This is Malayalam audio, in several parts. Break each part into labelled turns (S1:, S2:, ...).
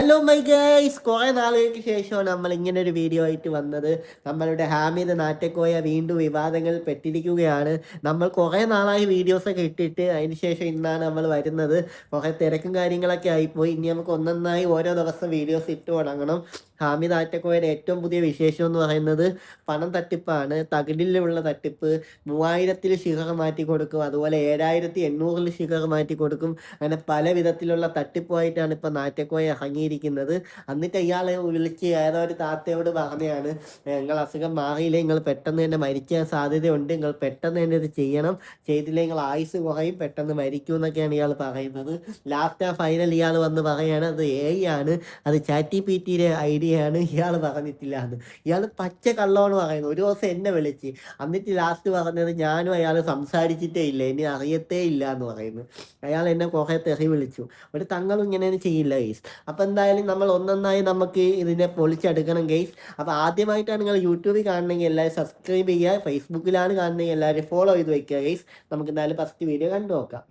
S1: ഹലോ മൈ ഗൈസ്, കുറെ നാളുകൾക്ക് ശേഷമാണ് നമ്മൾ ഇങ്ങനെ ഒരു വീഡിയോ ആയിട്ട് വന്നത്. നമ്മളുടെ ഹാമിദ് നാറ്റക്കോയ വീണ്ടും വിവാദങ്ങളിൽ പെട്ടിരിക്കുകയാണ്. നമ്മൾ കുറേ നാളായി വീഡിയോസൊക്കെ ഇട്ടിട്ട് അതിന് ശേഷം ഇന്നാണ് നമ്മൾ വരുന്നത്. കുറേ തിരക്കും കാര്യങ്ങളൊക്കെ ആയിപ്പോയി. ഇനി നമുക്ക് ഒന്നൊന്നായി ഓരോ ദിവസം വീഡിയോസ് ഇട്ട് തുടങ്ങണം. ഹാമിദ് ആറ്റക്കോയുടെ ഏറ്റവും പുതിയ വിശേഷം എന്ന് പറയുന്നത് പണം തട്ടിപ്പാണ്. തകിടിലുള്ള തട്ടിപ്പ്. 3000 ഷിഗർ മാറ്റി കൊടുക്കും, അതുപോലെ 7800 ഷിഗർ മാറ്റി കൊടുക്കും. അങ്ങനെ പല വിധത്തിലുള്ള തട്ടിപ്പുമായിട്ടാണ് ഇപ്പോൾ നാറ്റക്കോയ ഇറങ്ങിയിരിക്കുന്നത്. എന്നിട്ട് ഇയാളെ വിളിച്ച് ഏതോ ഒരു താത്തയോട് പറഞ്ഞതാണ്, നിങ്ങൾ അസുഖം മാറിയില്ലേ, നിങ്ങൾ പെട്ടെന്ന് തന്നെ മരിക്കാൻ സാധ്യതയുണ്ട്, നിങ്ങൾ പെട്ടെന്ന് തന്നെ ഇത് ചെയ്യണം, ചെയ്തില്ലെങ്കിൽ നിങ്ങൾ ആയുസ് കുറയും, പെട്ടെന്ന് മരിക്കും എന്നൊക്കെയാണ് ഇയാൾ പറയുന്നത്. ലാസ്റ്റ് ആ ഫൈനൽ ഇയാൾ വന്ന് പറയാണ് അത് AI ആണ്, അത് ChatGPTയുടെ ഐഡിയ ആണ്, ഇയാൾ പറഞ്ഞിട്ടില്ല എന്ന്. ഇയാൾ പച്ച കള്ളമാണ് പറയുന്നത്. ഒരു ദിവസം എന്നെ വിളിച്ച് എന്നിട്ട് ലാസ്റ്റ് പറഞ്ഞത് ഞാനും അയാൾ സംസാരിച്ചിട്ടേ ഇല്ല, ഇനി അറിയത്തേ ഇല്ല എന്ന് പറയുന്നു. അയാൾ എന്നെ കുറേ തെറി വിളിച്ചു. ഒരു തങ്ങളും ഇങ്ങനെയൊന്നും ചെയ്യില്ല ഗെയ്സ്. അപ്പോൾ എന്തായാലും നമ്മൾ ഒന്നൊന്നായി നമുക്ക് ഇതിനെ പൊളിച്ചെടുക്കണം ഗെയ്സ്. അപ്പോൾ ആദ്യമായിട്ടാണ് നിങ്ങൾ യൂട്യൂബിൽ കാണണമെങ്കിൽ എല്ലാവരും സബ്സ്ക്രൈബ് ചെയ്യുക, ഫേസ്ബുക്കിലാണ് കാണണമെങ്കിൽ എല്ലാവരും ഫോളോ ചെയ്ത് വയ്ക്കുക ഗെയ്സ്. നമുക്ക് എന്തായാലും ഫസ്റ്റ് വീഡിയോ കണ്ടു നോക്കാം.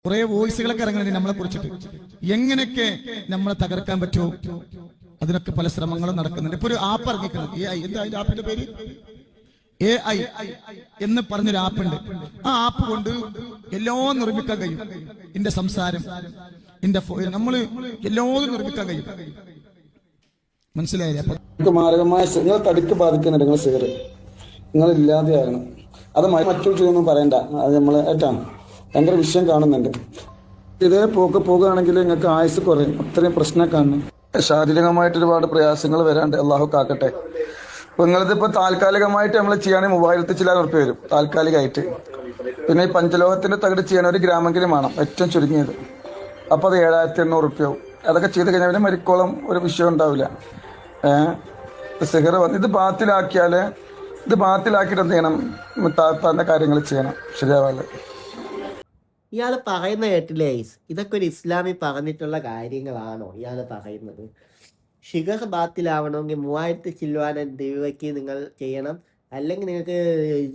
S2: കുറെ വോയിസുകളൊക്കെ ഇറങ്ങുന്നുണ്ട് നമ്മളെ കുറിച്ചിട്ട്, എങ്ങനെയൊക്കെ നമ്മളെ തകർക്കാൻ പറ്റുമോ അതിനൊക്കെ പല ശ്രമങ്ങളും നടക്കുന്നുണ്ട്. ഇപ്പൊ ഒരു ആപ്പ് ഇറങ്ങിക്കുന്നത് AI, എന്താ ആപ്പിന്റെ പേര്? AI എന്ന് പറഞ്ഞൊരു ആപ്പുണ്ട്. ആ ആപ്പ് കൊണ്ട് എല്ലാം നിർമ്മിക്കാൻ കഴിയും. എന്റെ സംസാരം, എന്റെ നമ്മള് എല്ലാം നിർമ്മിക്കാൻ കഴിയും. മനസ്സിലായില്ലേ?
S3: അപ്പൊ മാരകമായ നിങ്ങൾ തടിക്ക് ബാധിക്കുന്നുണ്ട്. നിങ്ങൾ സിഗർ നിങ്ങൾ ഇല്ലാതെയാകണം. അത് മറ്റൊരു ചെയ്തൊന്നും പറയണ്ട. അത് നമ്മൾ ഏറ്റാണ് ഭയങ്കര വിഷയം കാണുന്നുണ്ട്. ഇതേ പോകുകയാണെങ്കിൽ നിങ്ങൾക്ക് ആയുസ് കുറയും. അത്രയും പ്രശ്നം കാണുന്നു. ശാരീരികമായിട്ട് ഒരുപാട് പ്രയാസങ്ങൾ വരാണ്ട് അള്ളാഹു കാക്കട്ടെ. അപ്പൊ നിങ്ങളിതിപ്പോ താൽക്കാലികമായിട്ട് നമ്മൾ ചെയ്യുകയാണെങ്കിൽ 3000 ചില ഉറുപ്പ്യ വരും താൽക്കാലികമായിട്ട്. പിന്നെ ഈ പഞ്ചലോഹത്തിന്റെ തകിട് ചെയ്യാൻ 1 ഗ്രാമെങ്കിലും വേണം, ഏറ്റവും ചുരുങ്ങിയത്. അപ്പൊ അത് 7800 ഉറുപ്പ്യാവും. അതൊക്കെ ചെയ്ത് കഴിഞ്ഞാൽ പിന്നെ മരിക്കോളം ഒരു വിഷയം ഉണ്ടാവില്ല. സിഗർ വന്ന് ഇത് ബാത്തിലാക്കിയാല്, ഇത് ബാത്തിലാക്കിയിട്ട് എന്ത് ചെയ്യണം? താത്താന്റെ കാര്യങ്ങൾ ചെയ്യണം, ശരിയാവാല്.
S1: ഇയാൾ പറയുന്ന കേട്ടില്ലേ ഐസ്, ഇതൊക്കെ ഒരു ഇസ്ലാമി പറഞ്ഞിട്ടുള്ള കാര്യങ്ങളാണോ ഇയാൾ പറയുന്നത്? ഷിഗർ ബാത്തിലാവണമെങ്കിൽ 3000 ചില്ലുവാന രൂപയ്ക്ക് നിങ്ങൾ ചെയ്യണം. അല്ലെങ്കിൽ നിങ്ങൾക്ക്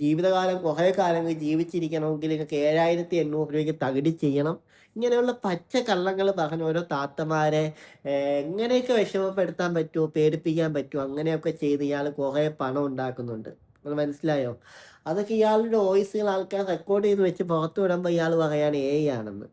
S1: ജീവിതകാലം കുറേ കാലങ്ങൾ ജീവിച്ചിരിക്കണമെങ്കിൽ നിങ്ങൾക്ക് 7800 രൂപയ്ക്ക് തകിടി ചെയ്യണം. ഇങ്ങനെയുള്ള പച്ച കള്ളങ്ങൾ പറഞ്ഞ ഓരോ താത്തമാരെ എങ്ങനെയൊക്കെ വിഷമപ്പെടുത്താൻ പറ്റുമോ, പേടിപ്പിക്കാൻ പറ്റുമോ, അങ്ങനെയൊക്കെ ചെയ്ത് ഇയാൾ കുറേ പണം ഉണ്ടാക്കുന്നുണ്ട്. അത് മനസ്സിലായോ? അതൊക്കെ ഇയാളുടെ വോയിസുകൾ ആൾക്കാർ റെക്കോർഡ് ചെയ്ത് വെച്ച് പുറത്തു വിടുമ്പോൾ ഇയാൾ പറയാണ് AI ആണെന്ന്.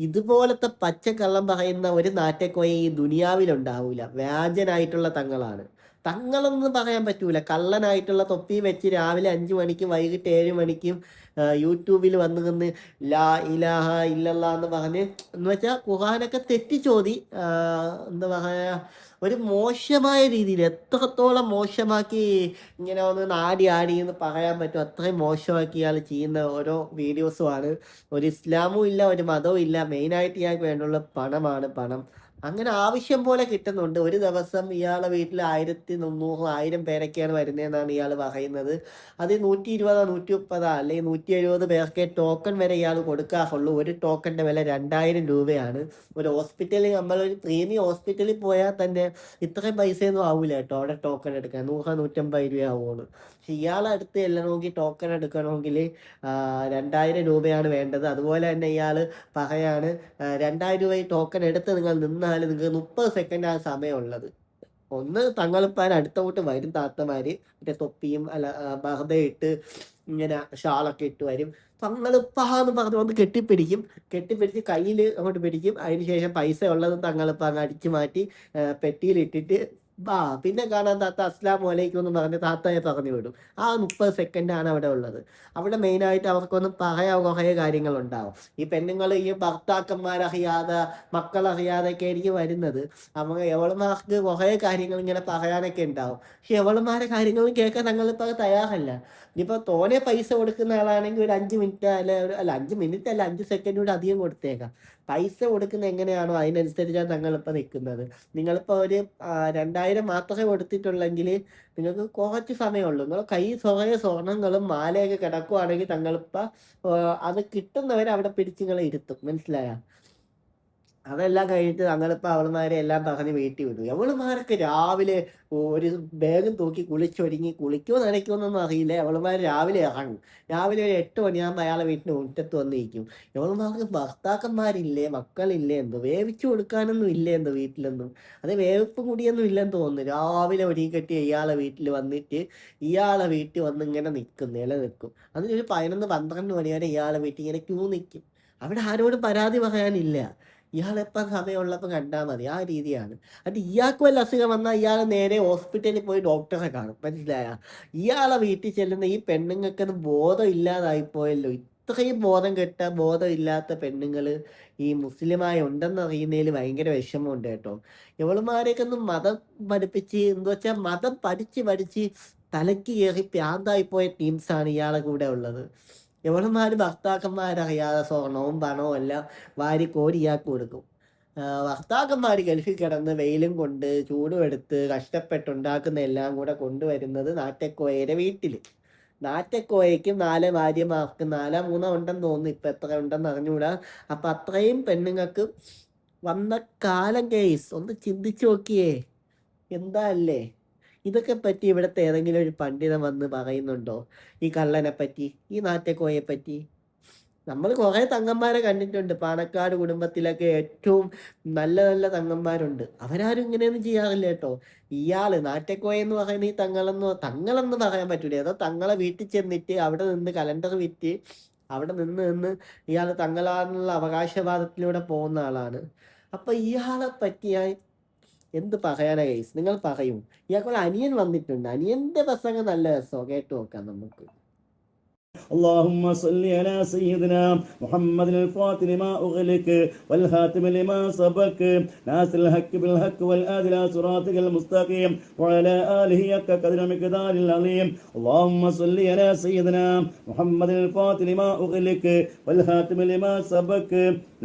S1: ഇതുപോലത്തെ പച്ചക്കള്ളം പറയുന്ന ഒരു നാറ്റക്കോയ ഈ ദുനിയാവിലുണ്ടാവില്ല. വ്യാജനായിട്ടുള്ള തങ്ങളാണ്. തങ്ങളെന്ന് പറയാൻ പറ്റൂല. കള്ളനായിട്ടുള്ള തൊപ്പി വെച്ച് രാവിലെ 5 മണിക്കും വൈകിട്ട് 7 മണിക്കും യൂട്യൂബിൽ വന്ന് നിന്ന് ലാ ഇലാഹ ഇല്ലല്ലാ എന്ന് പറഞ്ഞ്, എന്ന് വെച്ചാൽ ഖുർആനൊക്കെ തെറ്റിച്ചോതി, എന്താ പറയുക, ഒരു മോശമായ രീതിയിൽ എത്രത്തോളം മോശമാക്കി ഇങ്ങനെ ഒന്ന് ആടി ആടി എന്ന് പറയാൻ പറ്റും. അത്രയും മോശമാക്കി ഇയാൾ ചെയ്യുന്ന ഓരോ വീഡിയോസുമാണ്. ഒരു ഇസ്ലാമും ഇല്ല, ഒരു മതവും ഇല്ല. മെയിനായിട്ട് ഇയാൾക്ക് വേണ്ടുള്ള പണമാണ്, പണം. അങ്ങനെ ആവശ്യം പോലെ കിട്ടുന്നുണ്ട്. ഒരു ദിവസം ഇയാളെ വീട്ടിൽ 1300 1000 പേരൊക്കെയാണ് വരുന്നതെന്നാണ് ഇയാൾ പറയുന്നത്. അത് 120 130 അല്ലെങ്കിൽ 170 പേർക്ക് ടോക്കൺ വരെ ഇയാൾ കൊടുക്കാറുള്ളൂ. ഒരു ടോക്കണിൻ്റെ വില 2000 രൂപയാണ്. ഒരു ഹോസ്പിറ്റലിൽ, നമ്മളൊരു പ്രീമിയം ഹോസ്പിറ്റലിൽ പോയാൽ തന്നെ ഇത്രയും പൈസയൊന്നും ആവില്ല കേട്ടോ അവിടെ ടോക്കൺ എടുക്കാൻ. 100 150 രൂപ ആവുള്ളൂ. പക്ഷെ ഇയാളെ അടുത്ത് ചെല്ലണമെങ്കിൽ, ടോക്കൺ എടുക്കണമെങ്കിൽ 2000 രൂപയാണ് വേണ്ടത്. അതുപോലെ തന്നെ ഇയാൾ പറയാണ് 2000 രൂപ ഈ ടോക്കൺ എടുത്ത് നിങ്ങൾ നിന്നാൽ നിങ്ങൾക്ക് 30 സെക്കൻഡ് ആ സമയമുള്ളത്. ഒന്ന് തങ്ങളിപ്പാൻ അടുത്തോട്ട് വരും താത്തമാര്, മറ്റേ തൊപ്പിയും അല്ല ബഹദ ഇട്ട് ഇങ്ങനെ ഷാളൊക്കെ ഇട്ട് വരും. തങ്ങളിപ്പാന്ന് പറഞ്ഞ് വന്ന് കെട്ടിപ്പിടിച്ച് കയ്യിൽ അങ്ങോട്ട് പിടിക്കും. അതിനുശേഷം പൈസ ഉള്ളത് തങ്ങളിപ്പ അങ്ങ് അടിച്ചു മാറ്റി പെട്ടിയിലിട്ടിട്ട് പിന്നെ കാണാൻ താത്ത അസ്ലാം വലൈക്കും എന്ന് പറഞ്ഞ് താത്തയെ പറഞ്ഞു വിടും. ആ 30 സെക്കൻഡാണ് അവിടെ ഉള്ളത്. അവിടെ മെയിനായിട്ട് അവർക്കൊന്നും പറയാൻ കുറേ കാര്യങ്ങളുണ്ടാവും. ഈ പെണ്ണുങ്ങൾ ഈ ഭർത്താക്കന്മാരറിയാതെ, മക്കളറിയാതെയൊക്കെ ആയിരിക്കും വരുന്നത്. അവർ എവളുമാർക്ക് കുറേ കാര്യങ്ങൾ ഇങ്ങനെ പറയാനൊക്കെ ഉണ്ടാവും. പക്ഷെ എവളുമാരെ കാര്യങ്ങളും കേൾക്കാൻ തങ്ങളിപ്പോൾ തയ്യാറല്ല. ഇനിയിപ്പോൾ തോനെ പൈസ കൊടുക്കുന്ന ആളാണെങ്കിൽ ഒരു 5 മിനിറ്റ് അല്ല 5 മിനിറ്റ് അല്ല 5 സെക്കൻഡ് കൂടെ അധികം കൊടുത്തേക്കാം. പൈസ കൊടുക്കുന്ന എങ്ങനെയാണോ അതിനനുസരിച്ചാണ് തങ്ങളിപ്പോൾ നിൽക്കുന്നത്. നിങ്ങളിപ്പോൾ ഒരു 2000 മാത്രമേ കൊടുത്തിട്ടുള്ളെങ്കിൽ നിങ്ങൾക്ക് കുറച്ച് സമയമുള്ളൂ. നിങ്ങൾ കൈ കുറേ സ്വർണ്ണങ്ങളും മാലയൊക്കെ കിടക്കുവാണെങ്കിൽ തങ്ങളിപ്പോൾ അത് കിട്ടുന്നവരെ അവിടെ പിടിച്ച് നിങ്ങളെ ഇരുത്തും. മനസ്സിലായ? അതെല്ലാം കഴിഞ്ഞിട്ട് ഞങ്ങളിപ്പോൾ അവളുമാരെ എല്ലാം പറഞ്ഞ് വീട്ടിൽ വിടും. അവളുമാരൊക്കെ രാവിലെ ഒരു ബാഗും തൂക്കി കുളിച്ചൊരുങ്ങി കുളിക്കോ നനയ്ക്കുമെന്നൊന്നും അറിയില്ല. അവളുമാർ രാവിലെ ഇറങ്ങും. രാവിലെ ഒരു 8 മണിയാകുമ്പോൾ അയാളെ വീട്ടിന് മുറ്റത്ത് വന്നിരിക്കും. അവളുമാർക്ക് ഭർത്താക്കന്മാരില്ലേ, മക്കളില്ലേ, എന്തോ വേവിച്ചു കൊടുക്കാനൊന്നും ഇല്ലേ എന്തോ വീട്ടിലൊന്നും. അത് വേവിപ്പ് കൂടിയൊന്നും ഇല്ലെന്ന് തോന്നുന്നു. രാവിലെ ഒരുങ്ങി ഇയാളെ വീട്ടിൽ വന്നിട്ട് ഇയാളെ വീട്ടിൽ വന്ന് ഇങ്ങനെ നിൽക്കും, നിലനിൽക്കും. അതിനൊരു 11-12 മണി വരെ ഇയാളെ വീട്ടിൽ ഇങ്ങനെ ക്യൂ നിൽക്കും. അവിടെ ആരോടും പരാതി പറയാനില്ല. ഇയാളെപ്പം സമയമുള്ളപ്പോൾ കണ്ടാൽ മതി, ആ രീതിയാണ്. അത് ഇയാൾക്ക് വല്ല അസുഖം വന്നാൽ ഇയാൾ നേരെ ഹോസ്പിറ്റലിൽ പോയി ഡോക്ടറെ കാണും. മനസ്സിലായ? ഇയാളെ വീട്ടിൽ ചെല്ലുന്ന ഈ പെണ്ണുങ്ങൾക്കൊന്നും ബോധം ഇല്ലാതായിപ്പോയല്ലോ. ഇത്രയും ബോധം കെട്ട ബോധമില്ലാത്ത പെണ്ണുങ്ങൾ ഈ മുസ്ലിമായി ഉണ്ടെന്ന് അറിയുന്നതിൽ ഭയങ്കര വിഷമമുണ്ട് കേട്ടോ. ഇവളുമാരെയൊക്കെ ഒന്ന് മതം പഠിപ്പിച്ച് എന്താ വെച്ചാൽ മതം പഠിച്ച് തലയ്ക്ക് കയറി പ്രാന്തായിപ്പോയ ടീംസാണ് ഇയാളെ കൂടെ ഉള്ളത്. എവളുമാർ ഭർത്താക്കന്മാരറിയാതെ സ്വർണവും പണവും എല്ലാം വാരി കോരി ഇയാൾക്ക് കൊടുക്കും. ഭർത്താക്കന്മാർ ഗൾഫിൽ കിടന്ന് വെയിലും കൊണ്ട് ചൂടും എടുത്ത് കഷ്ടപ്പെട്ടുണ്ടാക്കുന്ന എല്ലാം കൂടെ കൊണ്ടുവരുന്നത് നാറ്റക്കോയയുടെ വീട്ടിൽ. നാറ്റക്കോയയ്ക്കും 4 ഭാര്യമാർക്ക് 4 ഉണ്ടെന്ന് തോന്നുന്നു. ഇപ്പം എത്ര ഉണ്ടെന്ന് അറിഞ്ഞുകൂടാ. അപ്പം അത്രയും പെണ്ണുങ്ങൾക്ക് വന്ന കാലം കേസ് ഒന്ന് ചിന്തിച്ചു നോക്കിയേ. എന്താ അല്ലേ? ഇതൊക്കെ പറ്റി ഇവിടുത്തെ ഏതെങ്കിലും ഒരു പണ്ഡിതൻ വന്ന് പറയുന്നുണ്ടോ? ഈ കള്ളനെ പറ്റി, ഈ നാറ്റക്കോയെ പറ്റി. നമ്മൾ കുറേ തങ്ങന്മാരെ കണ്ടിട്ടുണ്ട്. പാണക്കാട് കുടുംബത്തിലൊക്കെ ഏറ്റവും നല്ല നല്ല തങ്ങന്മാരുണ്ട്. അവരാരും ഇങ്ങനെയൊന്നും ചെയ്യാറില്ല കേട്ടോ. ഇയാൾ നാറ്റക്കോയ എന്ന് പറയുന്ന ഈ തങ്ങളെന്ന് പറയാൻ പറ്റൂല. അതോ തങ്ങളെ വീട്ടിൽ ചെന്നിട്ട് അവിടെ നിന്ന് കലണ്ടർ വിറ്റ് അവിടെ നിന്ന് ഇയാൾ തങ്ങളാണെന്നുള്ള അവകാശവാദത്തിലൂടെ പോകുന്ന ആളാണ്. അപ്പം ഇയാളെ പറ്റിയായി എന്ത് പറയാനാ ഗൈസ്? നിങ്ങൾ പറയും. ഇയാൾക്കൊരു അനിയൻ വന്നിട്ടുണ്ട്. അനിയന്റെ പ്രസംഗം നല്ല രസമോ, കേട്ടു നോക്കാം നമുക്ക്.
S4: اللهم صل على سيدنا محمد الفاتح لما أغلق والخاتم لما سبق ناصر الحق بالحق والهادي إلى صراطك المستقيم وعلى آله حق قدر مقدار العظيم. اللهم صل على سيدنا محمد الفاتح لما أغلق والخاتم لما سبق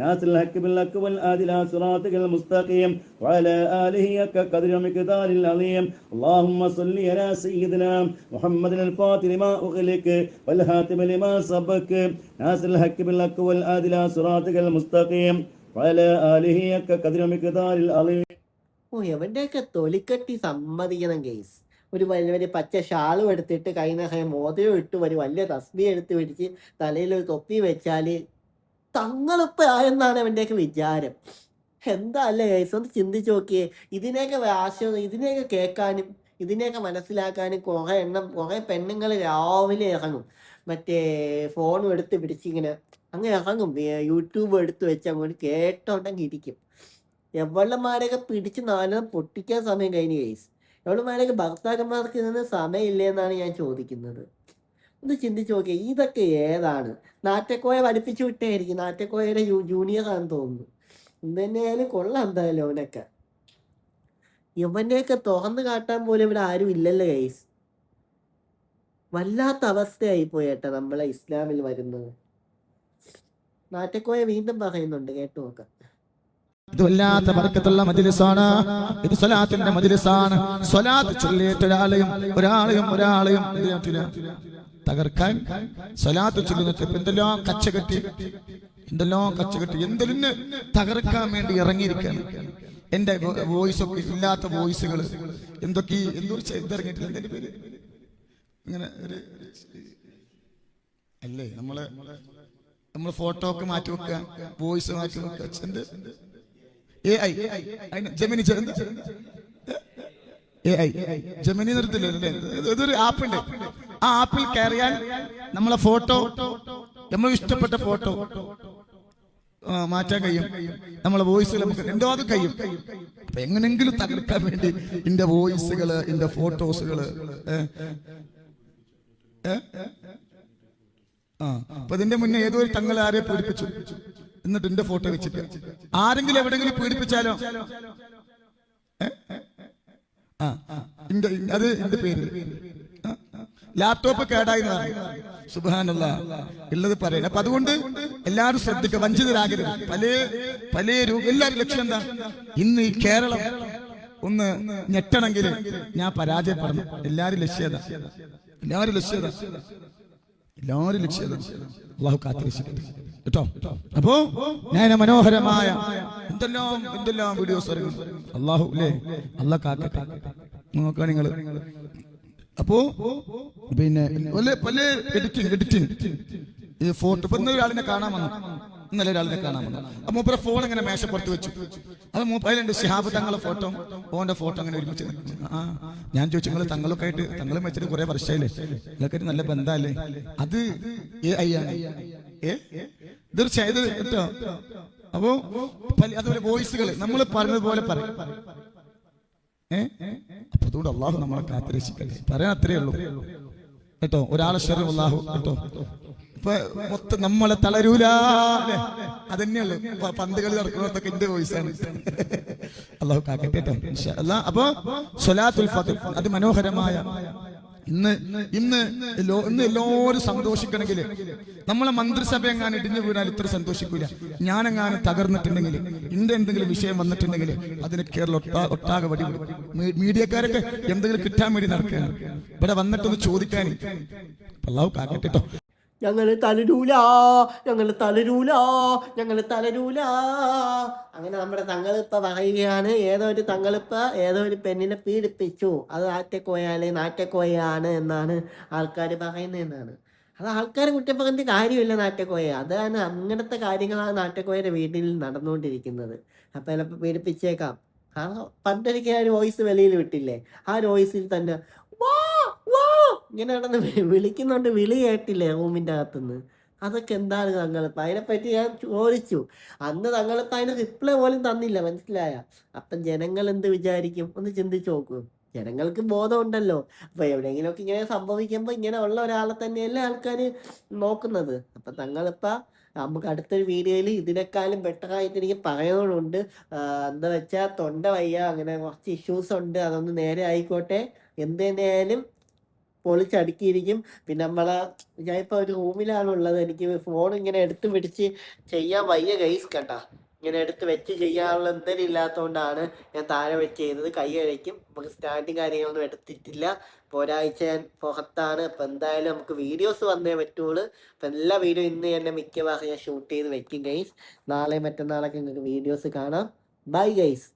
S4: ناصر الحق بالحق والهادي إلى صراطك المستقيم وعلى آله حق قدر مقدار العظيم. اللهم صل على سيدنا محمد الفاتح لما أغلق والخاتم لما سبق ناصر الحق بالحق والهادي إلى صراطك المستقيم وعلى آله حق قدر مقدار العظيم.
S1: എവന്റെയൊക്കെ തൊലിക്കട്ടി സമ്മതിക്കണം ഗൈസ്. ഒരു വലിയ പച്ച ഷാളും എടുത്തിട്ട് കൈ നിറയെ മോതിരം ഇട്ട് വലിയ തസ്ബീ എടുത്ത് പിടിച്ച് തലയിൽ ഒരു തൊപ്പി വെച്ചാൽ തങ്ങളിപ്പോൾ ആയെന്നാണ് അവൻ്റെയൊക്കെ വിചാരം. എന്താ അല്ലേ ഗൈസ്? ഒന്ന് ചിന്തിച്ച് നോക്കിയേ. ഇതിനെയൊക്കെ കേൾക്കാനും ഇതിനെയൊക്കെ മനസ്സിലാക്കാനും കുറേ പെണ്ണുങ്ങൾ രാവിലെ ഇറങ്ങും. മറ്റേ ഫോണും എടുത്ത് പിടിച്ചിങ്ങനെ അങ്ങ് ഇറങ്ങും. യൂട്യൂബ് എടുത്ത് വെച്ച് അങ്ങോട്ട് കേട്ടോണ്ടെങ്കിൽ ഇരിക്കും. എവളന്മാരെയൊക്കെ പിടിച്ച് 4 പൊട്ടിക്കാൻ സമയം കഴിഞ്ഞ് ഗൈസ്. എവളന്മാരെയൊക്കെ ഭർത്താക്കന്മാർക്ക് ഇതിന് സമയമില്ലേ എന്നാണ് ഞാൻ ചോദിക്കുന്നത്. ഒന്ന് ചിന്തിച്ച് നോക്കിയേ. ഇതൊക്കെ ഏതാണ്? നാറ്റക്കോയ പഠിപ്പിച്ചു വിട്ടേയിരിക്കും. നാറ്റക്കോയയുടെ ജൂനിയർ ആണെന്ന് തോന്നുന്നു. എന്തുതന്നെയായാലും കൊള്ളാം എന്തായാലും അവനൊക്കെ. ഇവൻ്റെയൊക്കെ തുറന്ന് കാട്ടാൻ പോലും ഇവിടെ ആരും ഇല്ലല്ലോ ഗൈസ്. വല്ലാത്ത അവസ്ഥയായിപ്പോയി ഏട്ടാ നമ്മളെ ഇസ്ലാമിൽ വരുന്നത്. നാറ്റക്കോയ വീണ്ടും പറയുന്നുണ്ട്, കേട്ടു നോക്കാം.
S2: ഇത് വല്ലാത്ത ബർക്കത്തുള്ള മജ്ലിസാണ്. ഇത് സ്വലാത്തിന്റെ മജ്ലിസാണ്. സ്വലാത്ത് ചൊല്ലിയിട്ട് ഒരാളെയും തകർക്കാൻ സ്വലാത്ത് ചൊല്ലുന്നിട്ട് എന്തെല്ലാം കച്ചകെട്ടി എന്തെല്ലാം തകർക്കാൻ വേണ്ടി ഇറങ്ങിയിരിക്കുകയാണ്. എന്റെ വോയിസ് ഒക്കെ ഇല്ലാത്ത വോയിസുകൾ എന്തിറങ്ങിയിട്ടില്ല. എന്റെ പേര് അങ്ങനെ അല്ലേ? നമ്മൾ ഫോട്ടോ ഒക്കെ മാറ്റി വെക്കുക, വോയിസ് മാറ്റി വെക്കുക. ജെമിനി നിർത്തില്ലേ? ഇതൊരു ആപ്പ് ഉണ്ട്. ആ ആപ്പിൽ കയറിയാൽ നമ്മളെ ഫോട്ടോ, നമ്മൾ ഇഷ്ടപ്പെട്ട ഫോട്ടോ മാറ്റാൻ കഴിയും. നമ്മളെ വോയിസുകൾ നമുക്ക് എന്തോ അത് കഴിയും. അപ്പൊ എങ്ങനെങ്കിലും തകർക്കാൻ വേണ്ടി എന്റെ വോയിസുകള്, എന്റെ ഫോട്ടോസുകള് അപ്പൊ ഇതിന്റെ മുന്നേ ഏതോ ഒരു തങ്ങളെ ആരെ പീഡിപ്പിച്ചു, എന്നിട്ട് എന്റെ ഫോട്ടോ വെച്ചിട്ട് ആരെങ്കിലും എവിടെങ്കിലും പീഡിപ്പിച്ചാലോ അത് എന്റെ പേര് ലാപ്ടോപ്പ് കേടായി സുബ്ഹാനല്ലാഹ് ഉള്ളത് പറയണം. അപ്പൊ അതുകൊണ്ട് എല്ലാവരും ശ്രദ്ധിക്കുക, വഞ്ചിതരാകരുത്. പല എല്ലാവരും ലക്ഷ്യം എന്താ? ഇന്ന് ഈ കേരളം ഒന്ന് ഞെട്ടണമെങ്കിൽ ഞാൻ പരാജയപ്പെടണം. എല്ലാവരും ലക്ഷ്യത. എല്ലാവരും ലക്ഷ്യം അള്ളാഹു കാത്തിരക്ഷിക്കട്ടെ കേട്ടോ. അപ്പോ ഞാൻ മനോഹരമായ എന്തെല്ലാം വീഡിയോസ് ഇറങ്ങും. അള്ളാഹു അല്ലേ, അള്ളാഹ് കാക്കട്ടെ. നോക്കുക നിങ്ങൾ. അപ്പോ പിന്നെ പല എഡിറ്റിംഗ് ഈ ഫോട്ടോ. ഇപ്പൊ ഇന്നലെ ഒരാളിനെ കാണാൻ വന്നു. അപ്പൊ മൂപ്പരെ ഫോൺ ഇങ്ങനെ മേശപ്പുറത്ത് വെച്ചു. അത് അതിലുണ്ട് ശിഹാബ് തങ്ങളെ ഫോട്ടോ, ഓന്റെ ഫോട്ടോ അങ്ങനെ ഒരുമിച്ച്. ഞാൻ ചോദിച്ചു, നിങ്ങൾ തങ്ങളൊക്കെ ആയിട്ട് തങ്ങളും വെച്ചിട്ട് കുറെ വർഷമായില്ലേ, ഇതൊക്കെ നല്ല ബന്ധമല്ലേ? അത് AI ആണ്. തീർച്ചയായും കേട്ടോ. അപ്പോ അതുപോലെ വോയിസുകൾ നമ്മൾ പറഞ്ഞതുപോലെ പറയും. അപ്പൊ അതുകൊണ്ട് അള്ളാഹു നമ്മളെ കാത്തിരക്ഷിക്കട്ടെ. പറയാൻ അത്രയേ ഉള്ളൂ കേട്ടോ. ഒരാളെ ശരീരം അള്ളാഹു കേട്ടോ. ഇപ്പൊ മൊത്തം നമ്മളെ തളരൂല, അതന്നെയുള്ളു. പന്ത് കളി നടക്കുന്നതൊക്കെ എന്റെ വോയിസാണ്. അള്ളാഹു കാക്കട്ടെ കേട്ടോ. ഇൻഷാ അല്ലാഹ്. അപ്പൊ സ്വലാത്തുൽ ഫത്ർ അതിമനോഹരമായ ഇന്ന് എല്ലാവരും സന്തോഷിക്കണമെങ്കിൽ നമ്മളെ മന്ത്രിസഭ എങ്ങാനും ഇടിഞ്ഞു വീണാൽ ഇത്ര സന്തോഷിക്കൂല. ഞാനെങ്ങാനും തകർന്നിട്ടുണ്ടെങ്കിൽ, ഇന്റെ എന്തെങ്കിലും വിഷയം വന്നിട്ടുണ്ടെങ്കിൽ അതിന് കേരളം ഒട്ടാകെ വടി. മീഡിയക്കാരൊക്കെ എന്തെങ്കിലും കിട്ടാൻ വേണ്ടി നടക്കുകയാണ്. ഇവിടെ വന്നിട്ടൊന്ന് ചോദിക്കാൻ. അല്ലാഹു കാക്കട്ടെ കേട്ടോ.
S1: ഞങ്ങൾ തളരൂല, അങ്ങനെ നമ്മുടെ തങ്ങളിപ്പ പറയുകയാണ്. ഏതോ ഒരു പെണ്ണിനെ പീഡിപ്പിച്ചു, അത് നാറ്റക്കോയാണ് എന്നാണ് ആൾക്കാർ പറയുന്നതെന്നാണ്. അത് ആൾക്കാരെ കുറ്റം പറഞ്ഞിട്ട് കാര്യമില്ല. നാറ്റക്കോയ അതാണ്, അങ്ങനത്തെ കാര്യങ്ങളാണ് നാറ്റക്കോയയുടെ വീട്ടിൽ നടന്നുകൊണ്ടിരിക്കുന്നത്. അപ്പം ചിലപ്പോൾ പീഡിപ്പിച്ചേക്കാം. കാരണം പണ്ടൊരിക്കൽ ഒരു വോയിസ് വെളിയിൽ വിട്ടില്ലേ, ആ വോയിസിൽ തന്നെ ഇങ്ങനെ നടന്ന് വിളിക്കുന്നുണ്ട്. വിളി കേട്ടില്ലേ റൂമിൻ്റെ അകത്തുനിന്ന്? അതൊക്കെ എന്താണ് തങ്ങളിപ്പ? അതിനെപ്പറ്റി ഞാൻ ചോദിച്ചു. അന്ന് തങ്ങളിപ്പ അതിന് റിപ്ലൈ പോലും തന്നില്ല, മനസ്സിലായ? അപ്പം ജനങ്ങൾ എന്ത് വിചാരിക്കും ഒന്ന് ചിന്തിച്ചു നോക്കൂ. ജനങ്ങൾക്ക് ബോധമുണ്ടല്ലോ. അപ്പൊ എവിടെയെങ്കിലുമൊക്കെ ഇങ്ങനെ സംഭവിക്കുമ്പോൾ ഇങ്ങനെ ഉള്ള ഒരാളെ തന്നെയല്ലേ ആൾക്കാർ നോക്കുന്നത്. അപ്പം തങ്ങളിപ്പ നമുക്ക് അടുത്തൊരു വീഡിയോയിൽ ഇതിനേക്കാളും ബെറ്ററായിട്ട് എനിക്ക് പറയുന്നുണ്ട്. എന്താ വെച്ചാൽ തൊണ്ട വയ്യ, അങ്ങനെ കുറച്ച് ഇഷ്യൂസ് ഉണ്ട്. അതൊന്ന് നേരെ ആയിക്കോട്ടെ. എന്ത് തന്നെയായാലും പൊളിച്ചടുക്കിയിരിക്കും. പിന്നെ ഞാനിപ്പോൾ ഒരു റൂമിലാണുള്ളത്. എനിക്ക് ഫോൺ ഇങ്ങനെ എടുത്ത് പിടിച്ച് ചെയ്യാൻ വയ്യ ഗൈസ് കേട്ടാ. ഇങ്ങനെ എടുത്ത് വെച്ച് ചെയ്യാനുള്ള എന്തെങ്കിലും ഇല്ലാത്തതുകൊണ്ടാണ് ഞാൻ താഴെ വെച്ച് ചെയ്തത്. കൈ കഴിക്കും. നമുക്ക് സ്റ്റാൻഡും കാര്യങ്ങളൊന്നും എടുത്തിട്ടില്ല. ഇപ്പോൾ ഒരാഴ്ച ഞാൻ പുറത്താണ്. അപ്പം എന്തായാലും നമുക്ക് വീഡിയോസ് വന്നേ പറ്റുള്ളൂ. അപ്പം എല്ലാ വീഡിയോ ഇന്ന് തന്നെ മിക്കവാറും ഞാൻ ഷൂട്ട് ചെയ്ത് വെക്കും ഗൈസ്. നാളെ മറ്റന്നാളൊക്കെ നിങ്ങൾക്ക് വീഡിയോസ് കാണാം. Bye guys.